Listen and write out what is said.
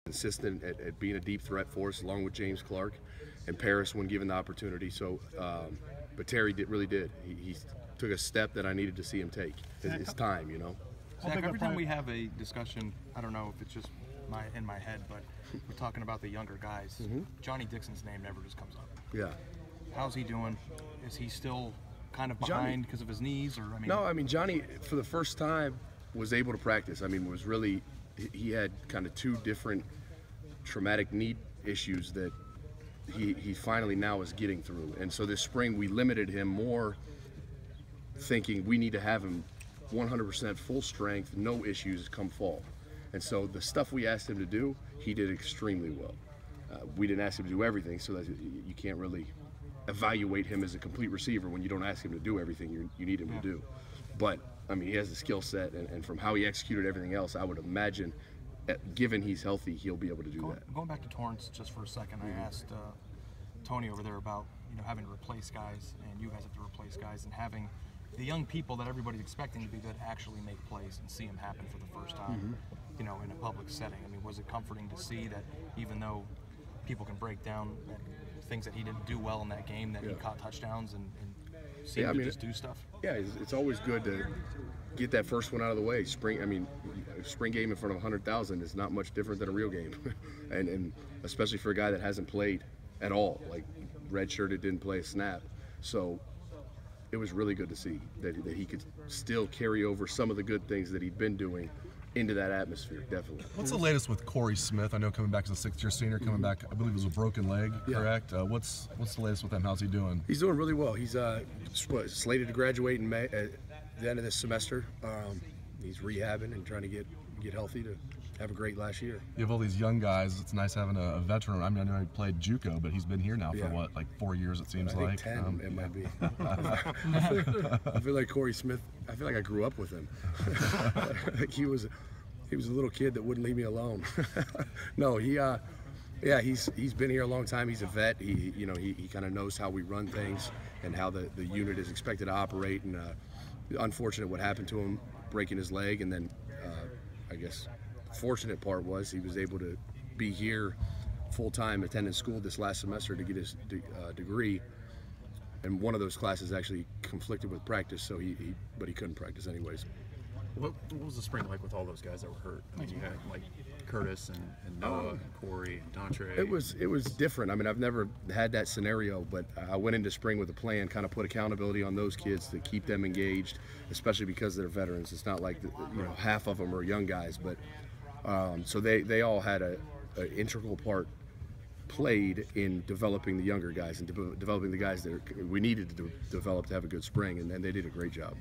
consistent at being a deep threat for us, along with James Clark and Paris when given the opportunity. So, but Terry really did. He took a step that I needed to see him take. It's time, you know. Zach, every time we have a discussion, I don't know if it's just in my head, but we're talking about the younger guys. Johnny Dixon's name never just comes up. Yeah. How's he doing? Is he still kind of behind because of his knees, or I mean? No, I mean Johnny for the first time was able to practice. I mean, he had kind of two different traumatic knee issues that he finally now is getting through. And so this spring we limited him more, thinking we need to have him 100% full strength, no issues come fall. And so the stuff we asked him to do, he did extremely well. We didn't ask him to do everything, so that you can't really evaluate him as a complete receiver when you don't ask him to do everything you need him to do. But I mean, he has the skill set, and from how he executed everything else, I would imagine, given he's healthy, he'll be able to do that. Going back to Torrance just for a second, I asked Tony over there about having to replace guys, and you guys have to replace guys, and having the young people that everybody's expecting to be good actually make plays and see them happen for the first time, in a public setting. I mean, was it comforting to see that even though people can break down things that he didn't do well in that game, that he caught touchdowns and seemed to just do stuff? Yeah, it's always good to get that first one out of the way. Spring game in front of 100,000 is not much different than a real game, and especially for a guy that hasn't played at all, like redshirted, didn't play a snap. So it was really good to see that he could still carry over some of the good things that he'd been doing into that atmosphere, definitely. What's the latest with Corey Smith? I know coming back as a sixth-year senior, coming back, I believe it was a broken leg, correct? What's the latest with him? How's he doing? He's doing really well. He's slated to graduate in May, at the end of this semester. He's rehabbing and trying to get healthy to have a great last year. You have all these young guys. It's nice having a veteran. I mean, I know he played JUCO, but he's been here now for what, like 4 years, it seems like. 10, it might be. I feel like Corey Smith. I feel like I grew up with him. Like he was a little kid that wouldn't leave me alone. No, he's been here a long time. He's a vet. He kind of knows how we run things and how the unit is expected to operate. And unfortunate what happened to him, breaking his leg, and then I guess the fortunate part was he was able to be here full-time attending school this last semester to get his degree, and one of those classes actually conflicted with practice, so but he couldn't practice anyways. What was the spring like with all those guys that were hurt? I mean, you had like Curtis and Noah and Corey and Dontre. It was different. I mean, I've never had that scenario, but I went into spring with a plan, kind of put accountability on those kids to keep them engaged, especially because they're veterans. It's not like half of them are young guys, but so they all had an integral part played in developing the younger guys and developing the guys that we needed to develop to have a good spring, and they did a great job.